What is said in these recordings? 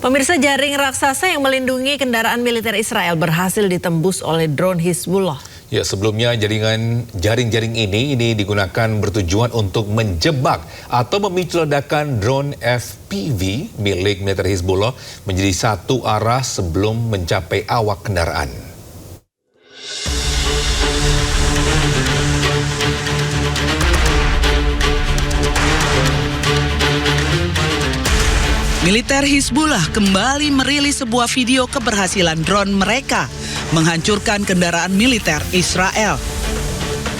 Pemirsa, jaring raksasa yang melindungi kendaraan militer Israel berhasil ditembus oleh drone Hizbullah. Ya, sebelumnya jaring-jaring ini digunakan bertujuan untuk menjebak atau memicu ledakan drone FPV milik militer Hizbullah menjadi satu arah sebelum mencapai awak kendaraan. Militer Hizbullah kembali merilis sebuah video keberhasilan drone mereka menghancurkan kendaraan militer Israel.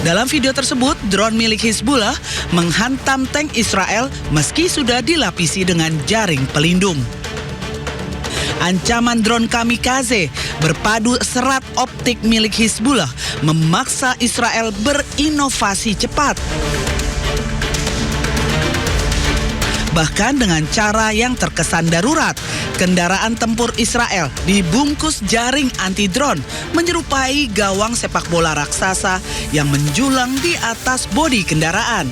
Dalam video tersebut, drone milik Hizbullah menghantam tank Israel meski sudah dilapisi dengan jaring pelindung. Ancaman drone kamikaze berpadu serat optik milik Hizbullah memaksa Israel berinovasi cepat. Bahkan dengan cara yang terkesan darurat, kendaraan tempur Israel dibungkus jaring anti-drone menyerupai gawang sepak bola raksasa yang menjulang di atas bodi kendaraan.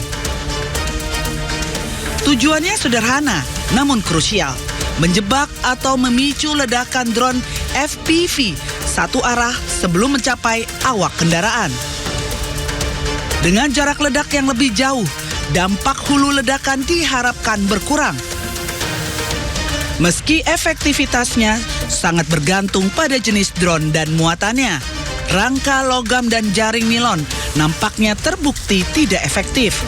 Tujuannya sederhana, namun krusial, menjebak atau memicu ledakan drone FPV satu arah sebelum mencapai awak kendaraan. Dengan jarak ledak yang lebih jauh, dampak hulu ledakan diharapkan berkurang. Meski efektivitasnya sangat bergantung pada jenis drone dan muatannya, rangka logam dan jaring nilon nampaknya terbukti tidak efektif.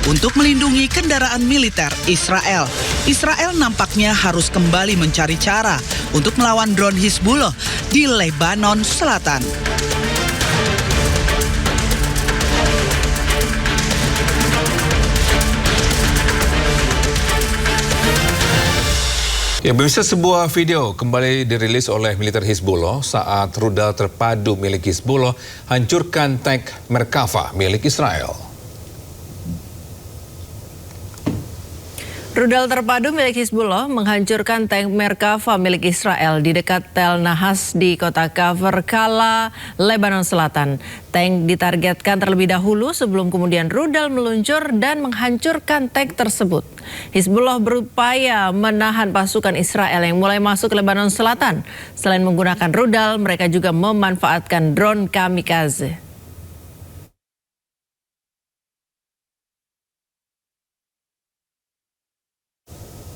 Untuk melindungi kendaraan militer Israel, Israel nampaknya harus kembali mencari cara untuk melawan drone Hizbullah di Lebanon Selatan. Ya, pemirsa, sebuah video kembali dirilis oleh militer Hizbullah saat rudal terpadu milik Hizbullah hancurkan tank Merkava milik Israel. Rudal terpadu milik Hizbullah menghancurkan tank Merkava milik Israel di dekat Tel Nahas di kota Kafr Kala, Lebanon Selatan. Tank ditargetkan terlebih dahulu sebelum kemudian rudal meluncur dan menghancurkan tank tersebut. Hizbullah berupaya menahan pasukan Israel yang mulai masuk ke Lebanon Selatan. Selain menggunakan rudal, mereka juga memanfaatkan drone kamikaze.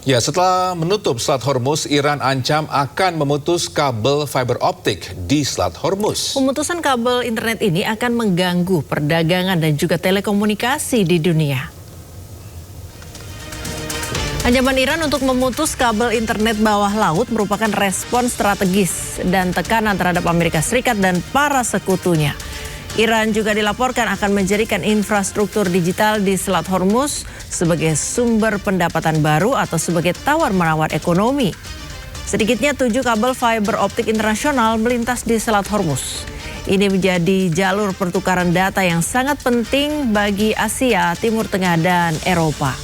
Ya, setelah menutup Selat Hormuz, Iran ancam akan memutus kabel fiber optik di Selat Hormuz. Pemutusan kabel internet ini akan mengganggu perdagangan dan juga telekomunikasi di dunia. Ancaman Iran untuk memutus kabel internet bawah laut merupakan respon strategis dan tekanan terhadap Amerika Serikat dan para sekutunya. Iran juga dilaporkan akan menjadikan infrastruktur digital di Selat Hormuz sebagai sumber pendapatan baru atau sebagai tawar-menawar ekonomi. Sedikitnya 7 kabel fiber optik internasional melintas di Selat Hormuz. Ini menjadi jalur pertukaran data yang sangat penting bagi Asia, Timur Tengah, dan Eropa.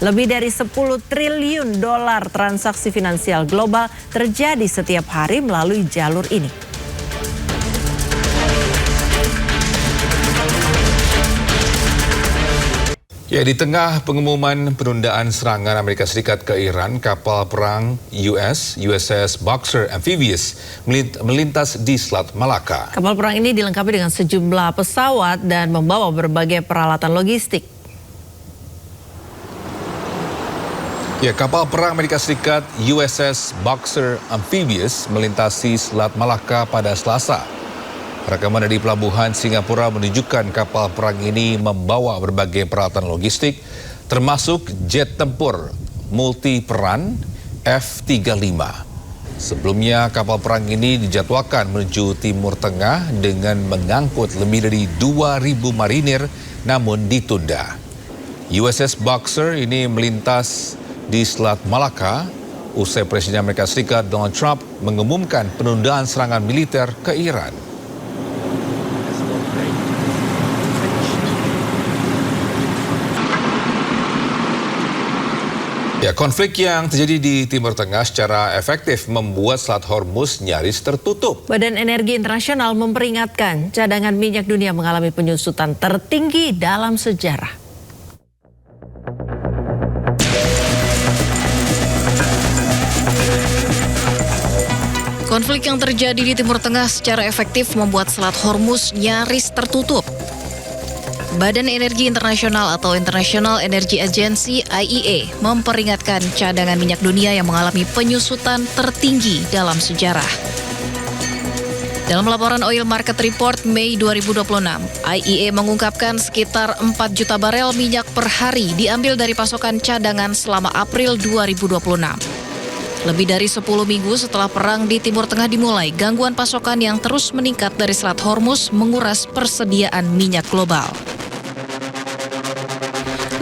Lebih dari 10 triliun dolar transaksi finansial global terjadi setiap hari melalui jalur ini. Ya, di tengah pengumuman penundaan serangan Amerika Serikat ke Iran, kapal perang USS Boxer Amphibious melintas di Selat Malaka. Kapal perang ini dilengkapi dengan sejumlah pesawat dan membawa berbagai peralatan logistik. Ya, kapal perang Amerika Serikat USS Boxer Amphibious melintasi Selat Malaka pada Selasa. Rekaman dari pelabuhan Singapura menunjukkan kapal perang ini membawa berbagai peralatan logistik, termasuk jet tempur multiperan F-35. Sebelumnya, kapal perang ini dijadwalkan menuju Timur Tengah dengan mengangkut lebih dari 2.000 marinir, namun ditunda. USS Boxer ini melintas di Selat Malaka usai Presiden Amerika Serikat Donald Trump mengumumkan penundaan serangan militer ke Iran. Ya, konflik yang terjadi di Timur Tengah secara efektif membuat Selat Hormuz nyaris tertutup. Badan Energi Internasional memperingatkan cadangan minyak dunia mengalami penyusutan tertinggi dalam sejarah. Konflik yang terjadi di Timur Tengah secara efektif membuat Selat Hormuz nyaris tertutup. Badan Energi Internasional atau International Energy Agency (IEA) memperingatkan cadangan minyak dunia yang mengalami penyusutan tertinggi dalam sejarah. Dalam laporan Oil Market Report Mei 2026, IEA mengungkapkan sekitar 4 juta barel minyak per hari diambil dari pasokan cadangan selama April 2026. Lebih dari 10 minggu setelah perang di Timur Tengah dimulai, gangguan pasokan yang terus meningkat dari Selat Hormuz menguras persediaan minyak global.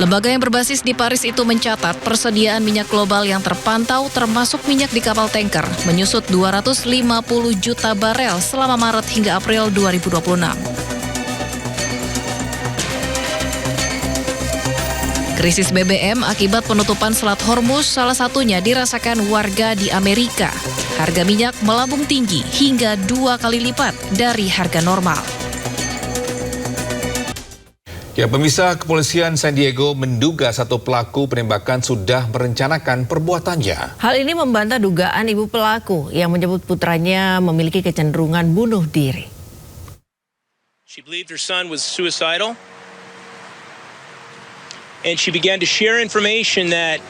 Lembaga yang berbasis di Paris itu mencatat persediaan minyak global yang terpantau termasuk minyak di kapal tanker menyusut 250 juta barel selama Maret hingga April 2026. Krisis BBM akibat penutupan Selat Hormuz salah satunya dirasakan warga di Amerika. Harga minyak melambung tinggi hingga 2 kali lipat dari harga normal. Ya, pemirsa, kepolisian San Diego menduga satu pelaku penembakan sudah merencanakan perbuatannya. Hal ini membantah dugaan ibu pelaku yang menyebut putranya memiliki kecenderungan bunuh diri. She believed her son was suicidal, and she began to share information that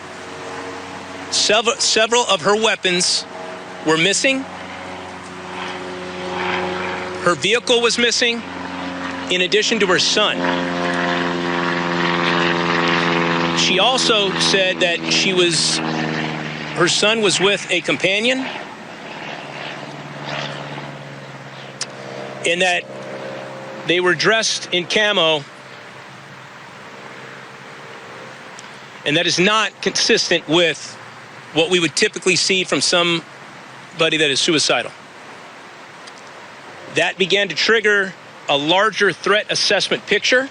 several of her weapons were missing. Her vehicle was missing, in addition to her son. She also said that her son was with a companion, and that they were dressed in camo, and that is not consistent with what we would typically see from somebody that is suicidal. That began to trigger a larger threat assessment picture.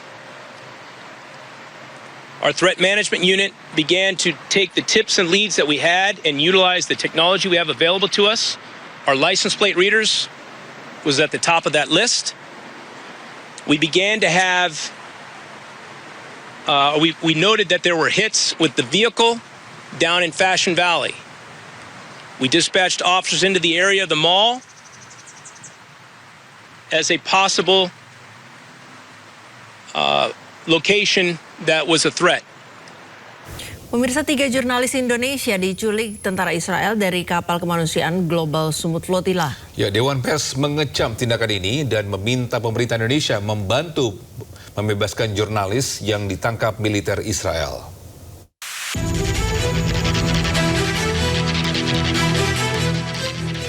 Our threat management unit began to take the tips and leads that we had and utilize the technology we have available to us. Our license plate readers was at the top of that list. We began to have, we noted that there were hits with the vehicle down in Fashion Valley. We dispatched officers into the area of the mall as a possible location that was a threat. Pemirsa, 3 jurnalis Indonesia diculik tentara Israel dari kapal kemanusiaan Global Sumut Flotilla. Ya, Dewan Pers mengecam tindakan ini dan meminta pemerintah Indonesia membantu membebaskan jurnalis yang ditangkap militer Israel.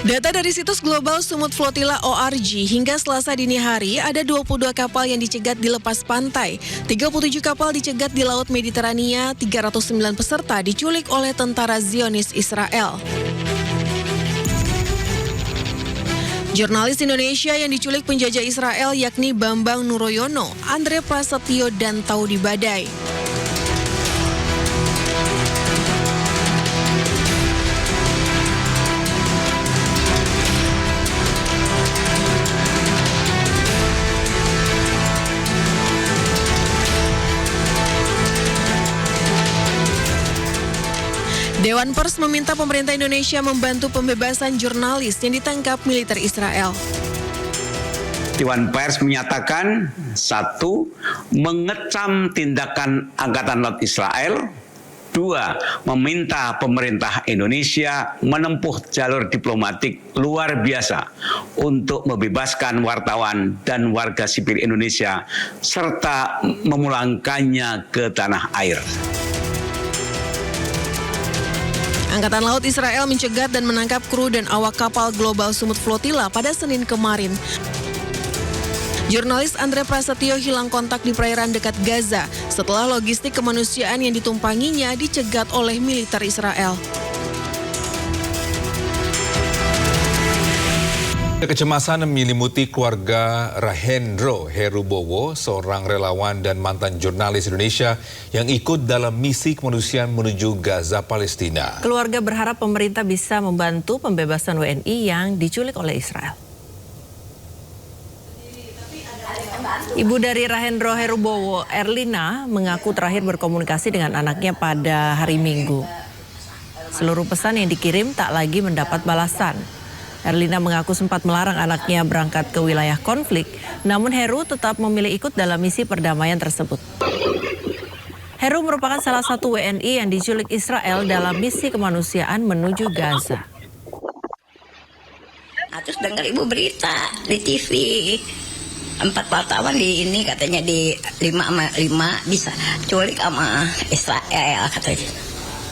Data dari situs Global Sumut Flotilla ORG hingga Selasa dini hari ada 22 kapal yang dicegat di lepas pantai, 37 kapal dicegat di Laut Mediterania, 309 peserta diculik oleh tentara Zionis Israel. Jurnalis Indonesia yang diculik penjajah Israel yakni Bambang Nuroyono, Andre Prasetyo, dan Taudi Badai. Dewan Pers meminta pemerintah Indonesia membantu pembebasan jurnalis yang ditangkap militer Israel. Dewan Pers menyatakan, 1, mengecam tindakan Angkatan Laut Israel. 2, meminta pemerintah Indonesia menempuh jalur diplomatik luar biasa untuk membebaskan wartawan dan warga sipil Indonesia serta memulangkannya ke tanah air. Angkatan Laut Israel mencegat dan menangkap kru dan awak kapal Global Sumut Flotilla pada Senin kemarin. Jurnalis Andre Prasetyo hilang kontak di perairan dekat Gaza setelah logistik kemanusiaan yang ditumpanginya dicegat oleh militer Israel. Kecemasan menyelimuti keluarga Rahendro Herubowo, seorang relawan dan mantan jurnalis Indonesia yang ikut dalam misi kemanusiaan menuju Gaza, Palestina. Keluarga berharap pemerintah bisa membantu pembebasan WNI yang diculik oleh Israel. Ibu dari Rahendro Herubowo, Erlina, mengaku terakhir berkomunikasi dengan anaknya pada hari Minggu. Seluruh pesan yang dikirim tak lagi mendapat balasan. Herlina mengaku sempat melarang anaknya berangkat ke wilayah konflik, namun Heru tetap memilih ikut dalam misi perdamaian tersebut. Heru merupakan salah satu WNI yang diculik Israel dalam misi kemanusiaan menuju Gaza. Terus dengar ibu berita di TV, 4 wartawan di ini katanya di 5 bisa culik sama Israel katanya.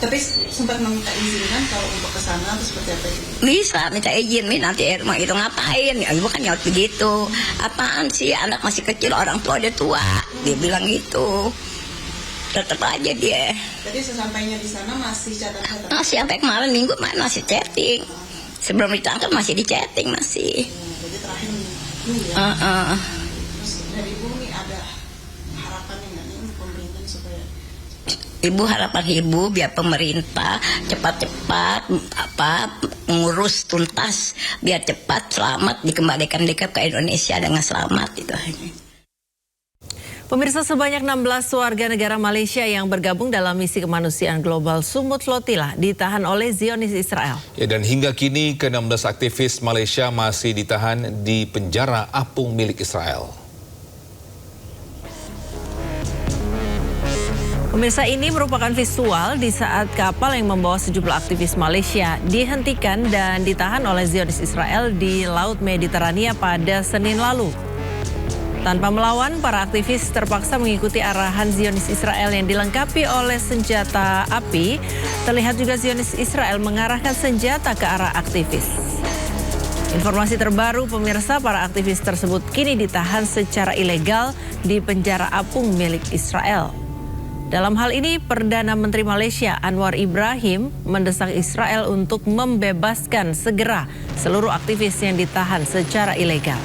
Tapi sempat meminta izin kan kalau untuk ke sana atau seperti apa? Bisa minta izin, nanti rumah itu ngapain? Ya, ibu kan nyaut begitu. Apaan sih, anak masih kecil, orang tua udah tua. Dia bilang gitu. Tetap aja dia. Jadi sesampainya di sana masih catatan? Masih sampai kemarin minggu masih chatting. Sebelum ditangkap masih di chatting masih. Jadi terakhir minggu ya? Terus dari ibu nih ada harapan yang nggak pemerintah supaya? Ibu harapan ibu biar pemerintah cepat-cepat mengurus tuntas biar cepat selamat dikembalikan ke Indonesia dengan selamat itu aja. Pemirsa, sebanyak 16 warga negara Malaysia yang bergabung dalam misi kemanusiaan global Sumut Flotilla ditahan oleh Zionis Israel. Ya, dan hingga kini ke-16 aktivis Malaysia masih ditahan di penjara apung milik Israel. Pemirsa, ini merupakan visual di saat kapal yang membawa sejumlah aktivis Malaysia dihentikan dan ditahan oleh Zionis Israel di Laut Mediterania pada Senin lalu. Tanpa melawan, para aktivis terpaksa mengikuti arahan Zionis Israel yang dilengkapi oleh senjata api. Terlihat juga Zionis Israel mengarahkan senjata ke arah aktivis. Informasi terbaru, pemirsa, para aktivis tersebut kini ditahan secara ilegal di penjara apung milik Israel. Dalam hal ini, Perdana Menteri Malaysia Anwar Ibrahim mendesak Israel untuk membebaskan segera seluruh aktivis yang ditahan secara ilegal.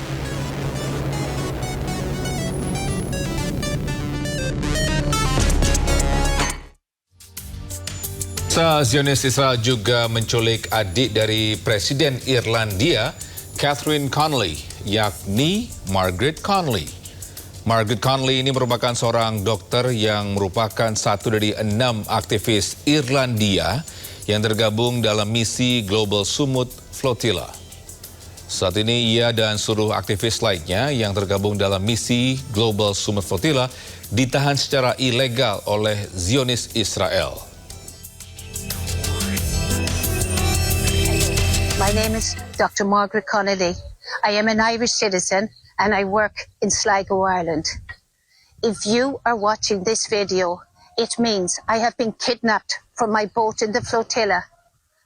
Zionis Israel juga menculik adik dari Presiden Irlandia, Catherine Connolly, yakni Margaret Connolly. Margaret Connolly ini merupakan seorang dokter yang merupakan satu dari 6 aktivis Irlandia yang tergabung dalam misi Global Sumut Flotilla. Saat ini ia dan seluruh aktivis lainnya yang tergabung dalam misi Global Sumut Flotilla ditahan secara ilegal oleh Zionis Israel. My name is Dr. Margaret Connolly. I am an Irish citizen and I work in Sligo, Ireland. If you are watching this video, it means I have been kidnapped from my boat in the flotilla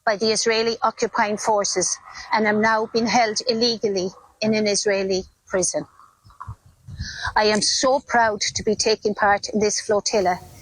by the Israeli occupying forces and am now being held illegally in an Israeli prison. I am so proud to be taking part in this flotilla.